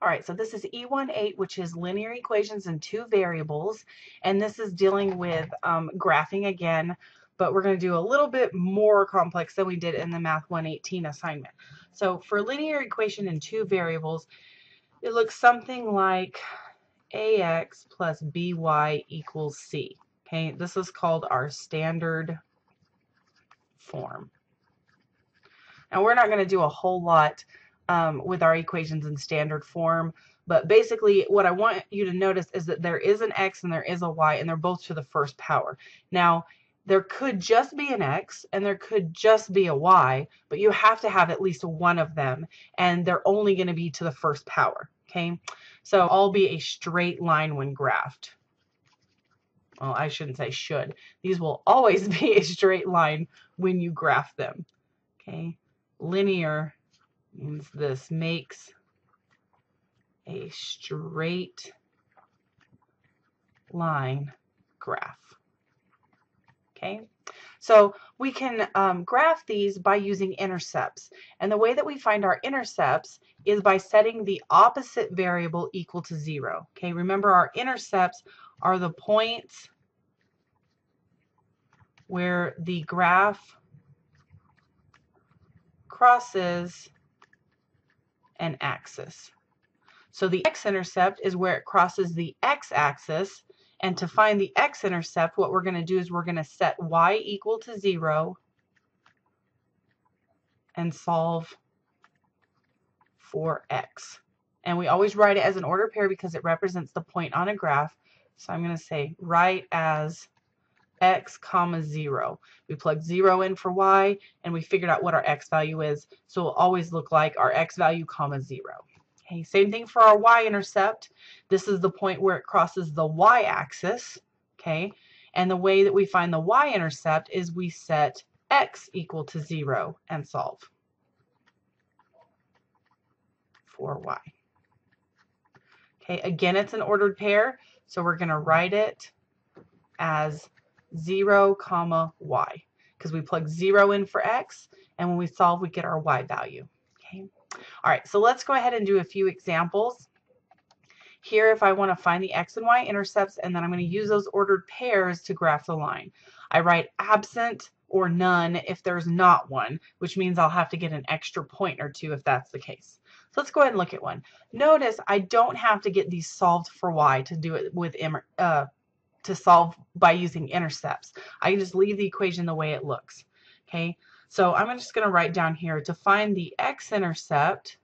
All right, so this is E1.8, which is linear equations in two variables, and this is dealing with graphing again, but we're going to do a little bit more complex than we did in the Math 118 assignment. So for linear equation in two variables, it looks something like ax plus by equals c. Okay, this is called our standard form. Now we're not going to do a whole lot with our equations in standard form, but basically what I want you to notice is that there is an x and there is a y, and they're both to the first power. Now there could just be an x and there could just be a y, but you have to have at least one of them, and they're only going to be to the first power. Okay, so all be a straight line when graphed. Well, I shouldn't say should. These will always be a straight line when you graph them. Okay, linear means this makes a straight line graph. Okay, so we can graph these by using intercepts, and the way that we find our intercepts is by setting the opposite variable equal to 0. Okay, remember our intercepts are the points where the graph crosses an axis. So the x-intercept is where it crosses the x-axis, and to find the x-intercept, what we're going to do is we're going to set y equal to 0 and solve for x. And we always write it as an ordered pair because it represents the point on a graph. So I'm going to say write as x comma 0. We plug 0 in for y, and we figured out what our x value is. So it will always look like our x value comma 0. Okay, same thing for our y-intercept. This is the point where it crosses the y-axis. Okay, and the way that we find the y-intercept is we set x equal to 0 and solve for y. Okay, again, it's an ordered pair, so we're going to write it as 0 comma y, because we plug 0 in for x, and when we solve, we get our y value. Okay. All right, so let's go ahead and do a few examples. Here, if I want to find the x and y intercepts, and then I'm going to use those ordered pairs to graph the line. I write absent or none if there's not one, which means I'll have to get an extra point or two if that's the case. So let's go ahead and look at one. Notice I don't have to get these solved for y to do it with to solve by using intercepts. I can just leave the equation the way it looks. Okay, so I'm just going to write down here to find the x-intercept,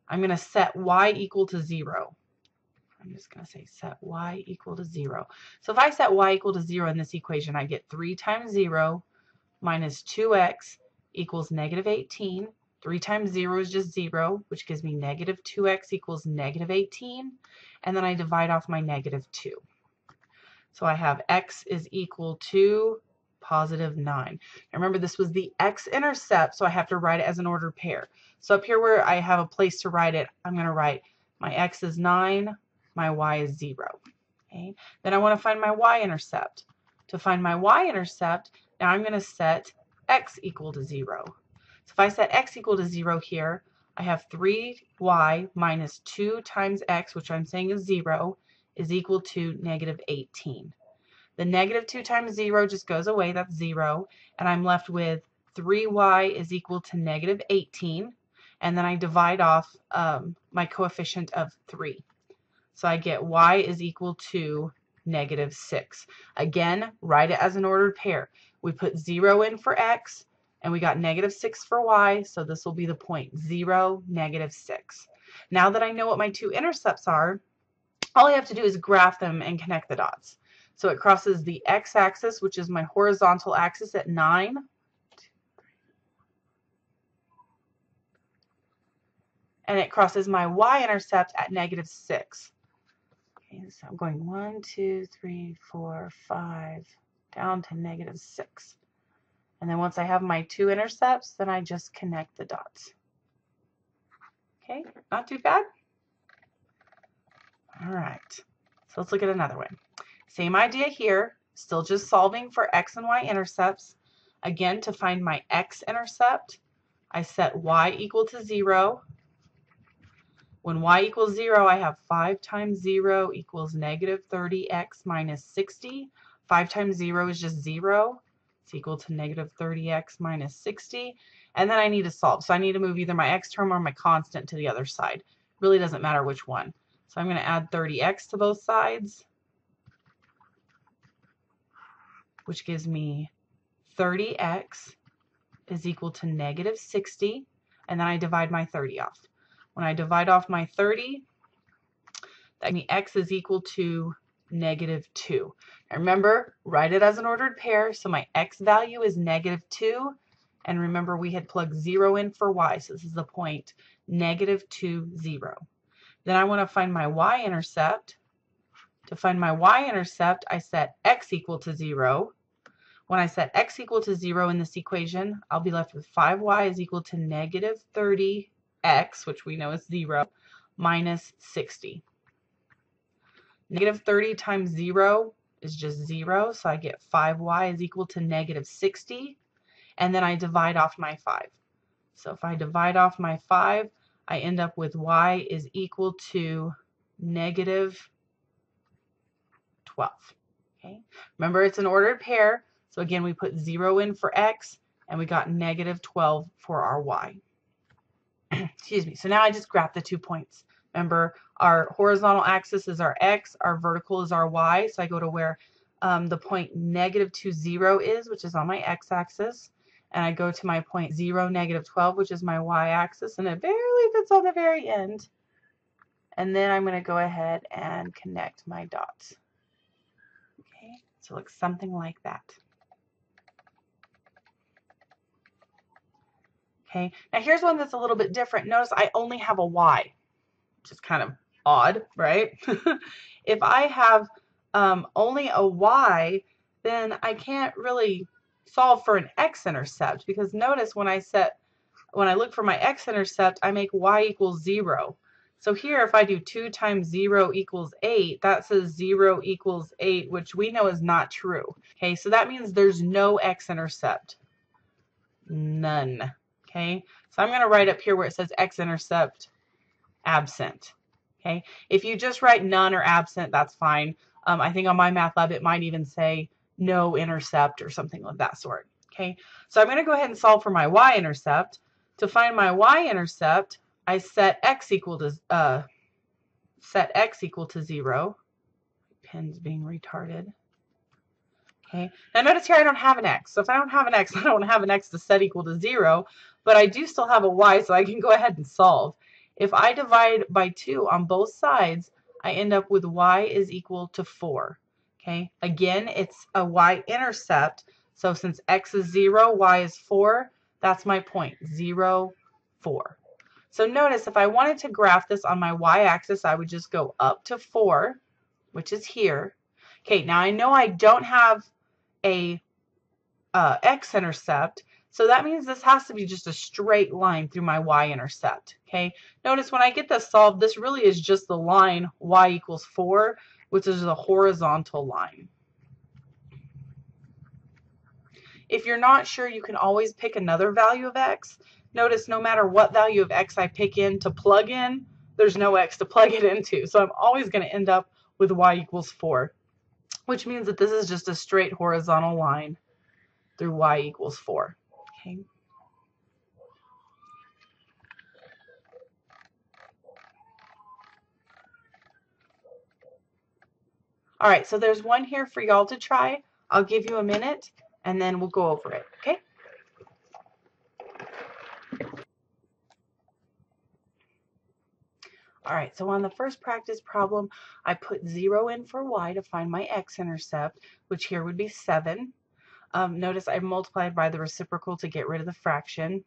I'm going to set y equal to 0. I'm just going to say set y equal to 0. So if I set y equal to 0 in this equation, I get 3 times 0 minus 2x equals negative 18. 3 times 0 is just 0, which gives me negative 2x equals negative 18. And then I divide off my negative 2. So I have x is equal to positive 9. Now remember, this was the x-intercept, so I have to write it as an ordered pair. So up here where I have a place to write it, I'm going to write my x is 9, my y is 0. Okay. Then I want to find my y-intercept. To find my y-intercept, now I'm going to set x equal to 0. So if I set x equal to 0 here, I have 3y minus 2 times x, which I'm saying is 0, is equal to negative 18. The negative 2 times 0 just goes away, that's 0, and I'm left with 3y is equal to negative 18, and then I divide off my coefficient of 3. So I get y is equal to negative 6. Again, write it as an ordered pair. We put 0 in for x, and we got negative 6 for y, so this will be the point, 0, negative 6. Now that I know what my two intercepts are, all I have to do is graph them and connect the dots. So it crosses the x-axis, which is my horizontal axis, at 9. And it crosses my y-intercept at negative 6. Okay, so I'm going 1, 2, 3, 4, 5, down to negative 6. And then once I have my two intercepts, then I just connect the dots. Okay, not too bad. All right, so let's look at another one. Same idea here, still just solving for x and y intercepts. Again, to find my x-intercept, I set y equal to 0, When y equals 0, I have 5 times 0 equals negative 30x minus 60. 5 times 0 is just 0. It's equal to negative 30x minus 60. And then I need to solve. So I need to move either my x term or my constant to the other side. Really doesn't matter which one. So I'm going to add 30x to both sides, which gives me 30x is equal to negative 60. And then I divide my 30 off. When I divide off my 30, that means x is equal to negative 2. And remember, write it as an ordered pair. So my x value is negative 2. And remember, we had plugged 0 in for y. So this is the point, negative 2, 0. Then I want to find my y-intercept. To find my y-intercept, I set x equal to 0. When I set x equal to 0 in this equation, I'll be left with 5y is equal to negative 30x, which we know is 0, minus 60. Negative 30 times 0 is just 0, so I get 5y is equal to negative 60, and then I divide off my 5. So if I divide off my 5, I end up with y is equal to negative 12. Okay. Remember, it's an ordered pair, so again, we put 0 in for x, and we got negative 12 for our y. Excuse me. So now I just graph the 2 points. Remember, our horizontal axis is our x, our vertical is our y, so I go to where the point negative 2, 0 is, which is on my x-axis, and I go to my point 0, negative 12, which is my y-axis, and it barely fits on the very end. And then I'm going to go ahead and connect my dots. Okay, so it looks something like that. Okay, now here's one that's a little bit different. Notice I only have a y, which is kind of odd, right? If I have only a y, then I can't really solve for an x-intercept, because notice when I look for my x-intercept, I make y equals 0. So here, if I do 2 times 0 equals 8, that says 0 equals 8, which we know is not true. Okay, so that means there's no x-intercept. None. Okay, so I'm going to write up here where it says x-intercept absent. Okay, if you just write none or absent, that's fine. I think on my math lab, it might even say no intercept or something of that sort. Okay, so I'm going to go ahead and solve for my y-intercept. To find my y-intercept, I set x equal to 0. Pen's being retarded. Okay, now notice here I don't have an x. So if I don't have an x, I don't have an x to set equal to 0, but I do still have a y, so I can go ahead and solve. If I divide by 2 on both sides, I end up with y is equal to 4. Okay, again, it's a y-intercept, so since x is 0, y is 4, that's my point, 0, 4. So notice if I wanted to graph this on my y-axis, I would just go up to 4, which is here. Okay, now I know I don't have a x-intercept, so that means this has to be just a straight line through my y-intercept. Okay, notice when I get this solved, this really is just the line y equals 4, which is a horizontal line. If you're not sure, you can always pick another value of x. Notice no matter what value of x I pick in to plug in, there's no x to plug it into. So I'm always going to end up with y equals 4, which means that this is just a straight horizontal line through y equals 4. Okay. All right, so there's one here for y'all to try. I'll give you a minute, and then we'll go over it, okay? All right, so on the first practice problem, I put 0 in for y to find my x-intercept, which here would be 7. Notice I multiplied by the reciprocal to get rid of the fraction.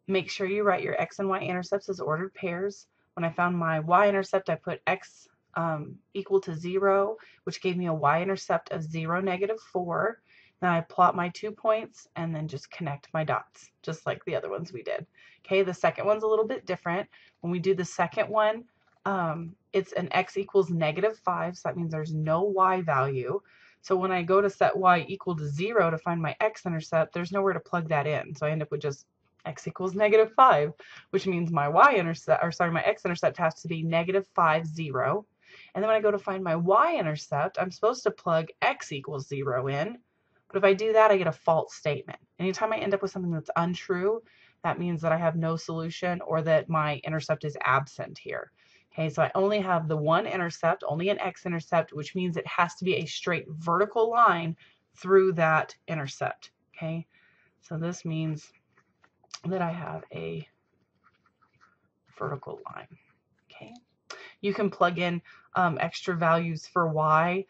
Make sure you write your x and y intercepts as ordered pairs. When I found my y-intercept, I put x equal to 0, which gave me a y-intercept of 0, negative 4. Then I plot my 2 points and then just connect my dots, just like the other ones we did. Okay, the second one's a little bit different. When we do the second one, it's an x equals negative 5, so that means there's no y value. So when I go to set y equal to 0 to find my x-intercept, there's nowhere to plug that in. So I end up with just x equals -5, which means my y-intercept, or sorry, my x-intercept has to be -5, 0. And then when I go to find my y-intercept, I'm supposed to plug x equals 0 in. But if I do that, I get a false statement. Anytime I end up with something that's untrue, that means that I have no solution or that my intercept is absent here. Okay, so I only have the one intercept, only an x-intercept, which means it has to be a straight vertical line through that intercept. Okay, so this means that I have a vertical line. Okay, you can plug in extra values for y,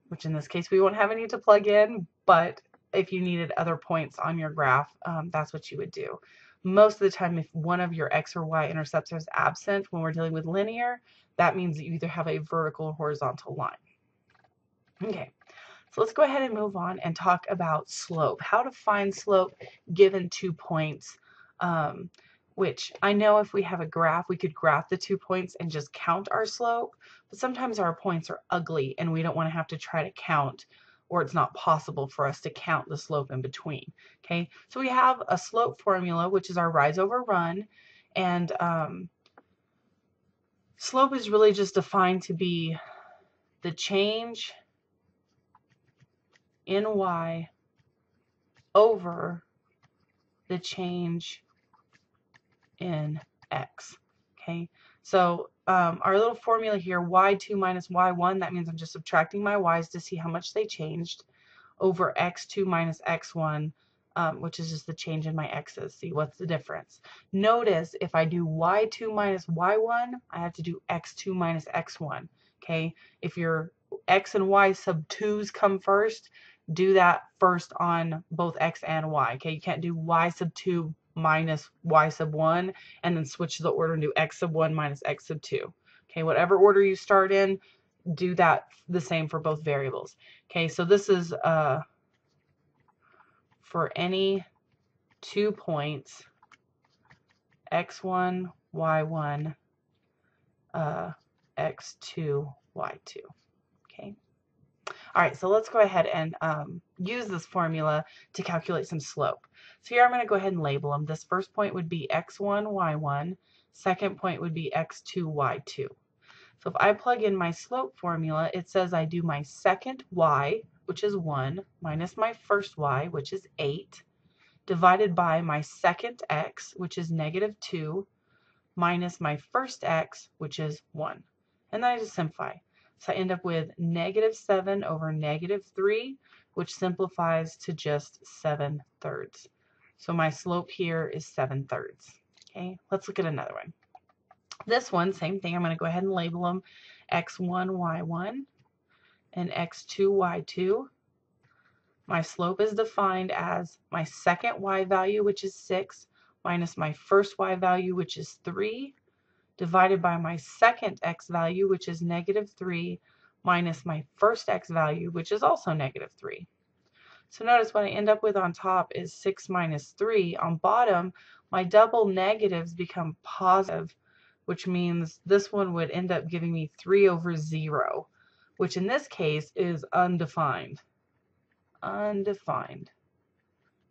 which in this case we won't have any to plug in, but if you needed other points on your graph, that's what you would do. Most of the time, if one of your x or y intercepts is absent when we're dealing with linear, that means that you either have a vertical or horizontal line. Okay, so let's go ahead and move on and talk about slope. How to find slope given 2 points, which I know if we have a graph, we could graph the 2 points and just count our slope, but sometimes our points are ugly and we don't want to have to try to count, or it's not possible for us to count the slope in between. Okay, so we have a slope formula, which is our rise over run, and slope is really just defined to be the change in y over the change in x. Okay, so our little formula here, y2 minus y1, that means I'm just subtracting my y's to see how much they changed, over x2 minus x1, which is just the change in my x's. See what's the difference. Notice if I do y2 minus y1, I have to do x2 minus x1. Okay, if your x and y sub 2's come first, do that first on both x and y. Okay, you can't do y sub 2 minus y sub 1 and then switch the order and do x sub 1 minus x sub 2. Okay, whatever order you start in, do that the same for both variables. Okay, so this is for any 2 points, x1, y1, x2, y2. Okay. All right, so let's go ahead and use this formula to calculate some slope. So here I'm going to go ahead and label them. This first point would be x1, y1. Second point would be x2, y2. So if I plug in my slope formula, it says I do my second y, which is 1, minus my first y, which is 8, divided by my second x, which is -2, minus my first x, which is 1. And then I just simplify. So I end up with -7 over -3, which simplifies to just 7/3. So my slope here is 7/3. Okay, let's look at another one. This one, same thing. I'm going to go ahead and label them x1, y1, and x2, y2. My slope is defined as my second y value, which is 6, minus my first y value, which is 3, divided by my second x value, which is -3, minus my first x value, which is also -3. So notice what I end up with on top is 6 minus 3. On bottom, my double negatives become positive, which means this one would end up giving me 3 over 0, which in this case is undefined. Undefined.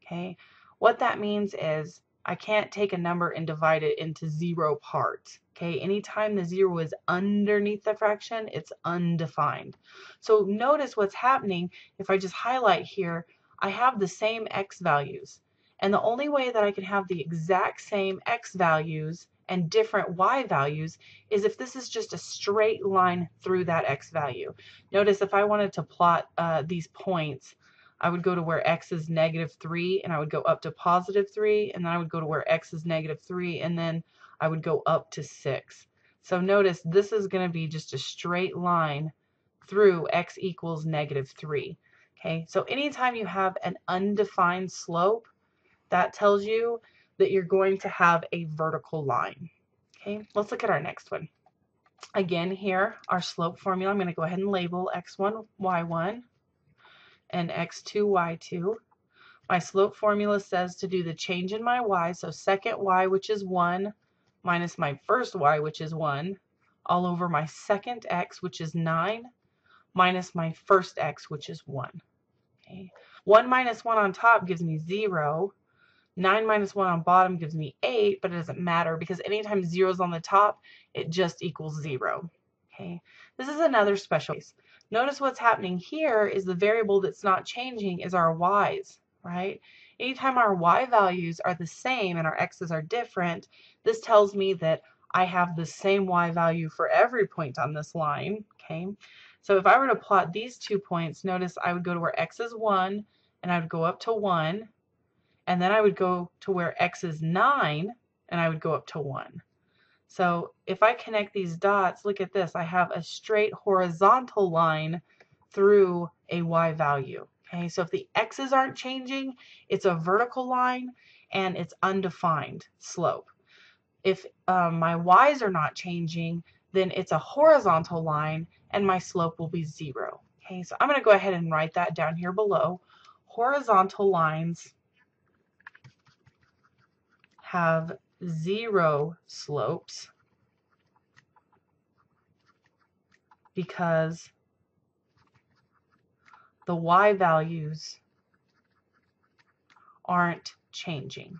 Okay, what that means is I can't take a number and divide it into 0 parts. Okay, anytime the 0 is underneath the fraction, it's undefined. So notice what's happening. If I just highlight here, I have the same x values, and the only way that I can have the exact same x values and different y values is if this is just a straight line through that x value. Notice if I wanted to plot these points, I would go to where x is -3, and I would go up to +3, and then I would go to where x is -3, and then I would go up to 6. So notice this is going to be just a straight line through x equals -3. Okay, so anytime you have an undefined slope, that tells you that you're going to have a vertical line. Okay, let's look at our next one. Again, here, our slope formula, I'm going to go ahead and label x1, y1, and x2, y2. My slope formula says to do the change in my y, so second y, which is 1, minus my first y, which is 1, all over my second x, which is 9, minus my first x, which is 1. Okay. 1 minus 1 on top gives me 0. 9 minus 1 on bottom gives me 8, but it doesn't matter because anytime 0 is on the top, it just equals 0. Okay, this is another special case. Notice what's happening here is the variable that's not changing is our y's, right? Anytime our y values are the same and our x's are different, this tells me that I have the same y value for every point on this line, okay? So if I were to plot these 2 points, notice I would go to where x is 1, and I would go up to 1, and then I would go to where x is 9, and I would go up to 1. So if I connect these dots, look at this. I have a straight horizontal line through a y value. Okay, so if the x's aren't changing, it's a vertical line and it's undefined slope. If my y's are not changing, then it's a horizontal line and my slope will be 0. Okay, so I'm going to go ahead and write that down here below. Horizontal lines have 0 slopes because the y values aren't changing.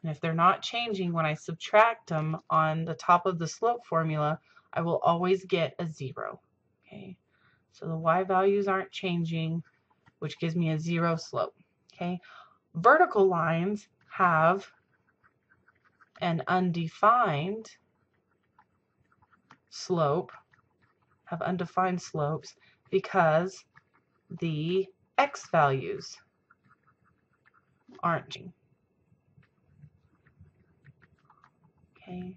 And if they're not changing, when I subtract them on the top of the slope formula, I will always get a 0. Okay, so the y values aren't changing, which gives me a 0 slope. Okay, vertical lines have an undefined slope, have undefined slopes because the x values aren't changing. Okay.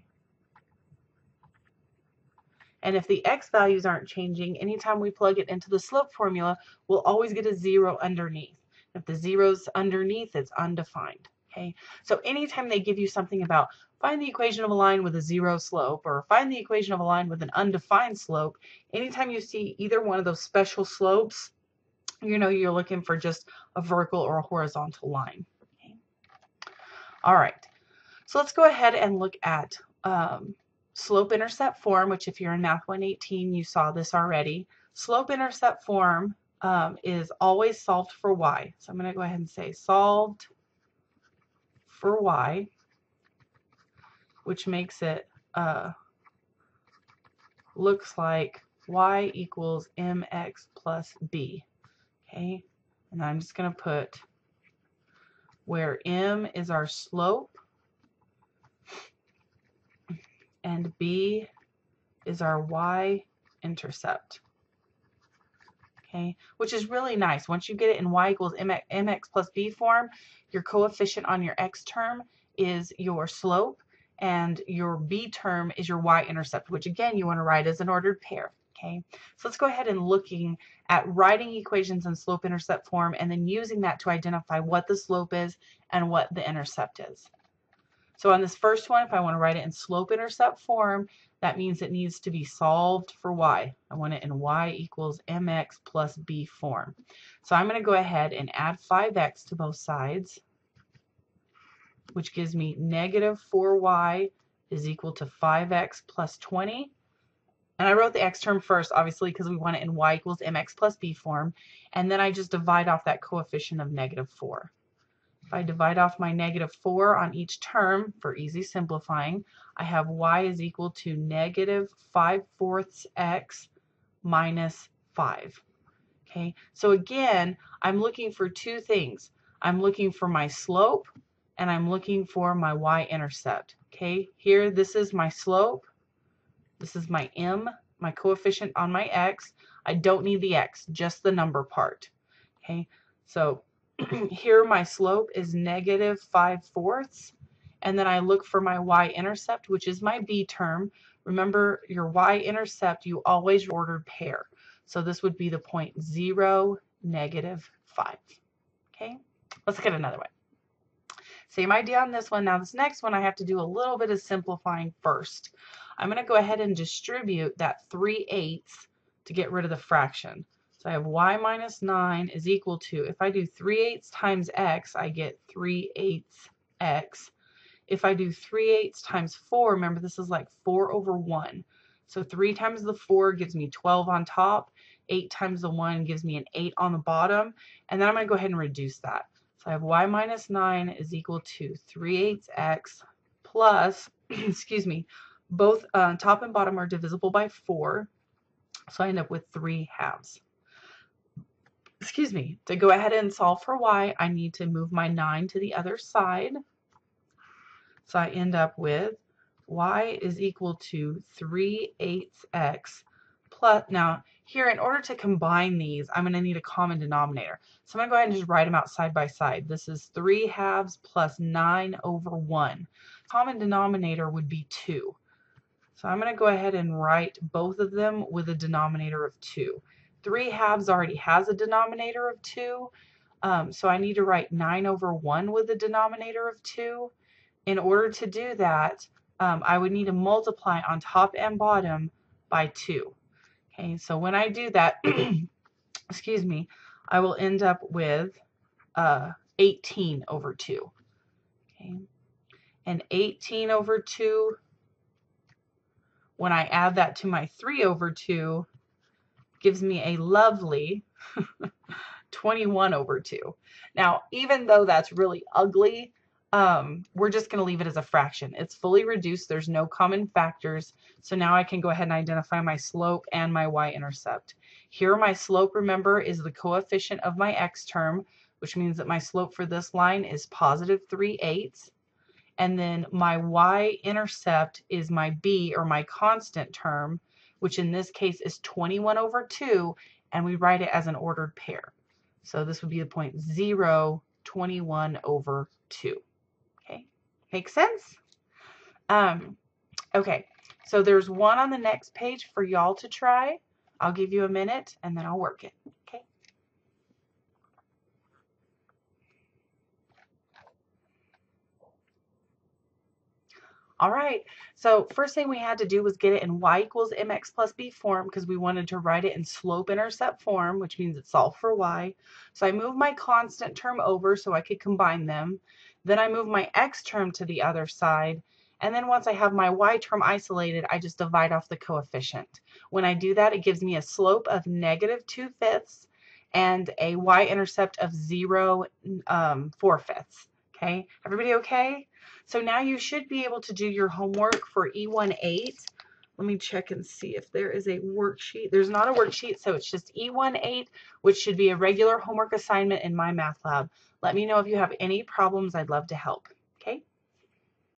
And if the x values aren't changing, anytime we plug it into the slope formula, we'll always get a 0 underneath. If the 0's underneath, it's undefined. Okay, so anytime they give you something about find the equation of a line with a 0 slope or find the equation of a line with an undefined slope, anytime you see either one of those special slopes, you know you're looking for just a vertical or a horizontal line. Okay. All right, so let's go ahead and look at slope-intercept form, which if you're in Math 118, you saw this already. Slope-intercept form is always solved for y. So I'm going to go ahead and say solved for y, which makes it looks like y equals mx plus b. Okay, and I'm just going to put where m is our slope and b is our y-intercept. Okay, which is really nice. Once you get it in y equals mx plus b form, your coefficient on your x term is your slope and your b term is your y-intercept, which again you want to write as an ordered pair. Okay, so let's go ahead and looking at writing equations in slope-intercept form and then using that to identify what the slope is and what the intercept is. So on this first one, if I want to write it in slope-intercept form, that means it needs to be solved for y. I want it in y equals mx plus b form. So I'm going to go ahead and add 5x to both sides, which gives me negative 4y is equal to 5x plus 20. And I wrote the x term first, obviously, because we want it in y equals mx plus b form. And then I just divide off that coefficient of negative 4. If I divide off my negative 4 on each term for easy simplifying, I have y is equal to negative 5/4 x minus 5. Okay, so again, I'm looking for two things. I'm looking for my slope and I'm looking for my y-intercept. Okay, here this is my slope. This is my m, my coefficient on my x. I don't need the x, just the number part. Okay, so here my slope is negative 5/4, and then I look for my y-intercept, which is my b term. Remember, your y-intercept, you always ordered pair. So this would be the point 0, negative 5. Okay, let's get another one. Same idea on this one. Now this next one, I have to do a little bit of simplifying first. I'm going to go ahead and distribute that 3/8 to get rid of the fraction. So I have y minus 9 is equal to, if I do 3/8 times x, I get 3/8 x. If I do 3/8 times 4, remember this is like 4 over 1. So 3 times the 4 gives me 12 on top. 8 times the 1 gives me an 8 on the bottom. And then I'm going to go ahead and reduce that. So I have y minus 9 is equal to 3/8 x plus, excuse me, both top and bottom are divisible by 4. So I end up with 3/2. Excuse me. To go ahead and solve for y, I need to move my 9 to the other side. So I end up with y is equal to 3/8 x plus, now here in order to combine these, I'm going to need a common denominator. So I'm going to go ahead and just write them out side by side. This is 3/2 plus 9 over 1. Common denominator would be 2. So I'm going to go ahead and write both of them with a denominator of 2. 3/2 already has a denominator of 2, so I need to write 9 over 1 with a denominator of 2. In order to do that, I would need to multiply on top and bottom by 2. Okay, so when I do that, excuse me, I will end up with 18 over 2. Okay, and 18 over 2, when I add that to my 3 over 2, gives me a lovely 21 over 2. Now, even though that's really ugly, we're just going to leave it as a fraction. It's fully reduced. There's no common factors. So now I can go ahead and identify my slope and my y-intercept. Here my slope, remember, is the coefficient of my x term, which means that my slope for this line is positive 3/8. And then my y-intercept is my b, or my constant term, which in this case is 21 over 2, and we write it as an ordered pair. So this would be the point 0, 21 over 2. Okay, makes sense? Okay, so there's one on the next page for y'all to try. I'll give you a minute and then I'll work it. Okay. All right, so first thing we had to do was get it in y equals mx plus b form because we wanted to write it in slope-intercept form, which means it's solved for y. So I moved my constant term over so I could combine them. Then I moved my x term to the other side. And then once I have my y term isolated, I just divide off the coefficient. When I do that, it gives me a slope of -2/5 and a y-intercept of 0, 4/5. Okay, everybody okay? So now you should be able to do your homework for E1.8. Let me check and see if there is a worksheet. There's not a worksheet, so it's just E1.8, which should be a regular homework assignment in my math lab. Let me know if you have any problems. I'd love to help.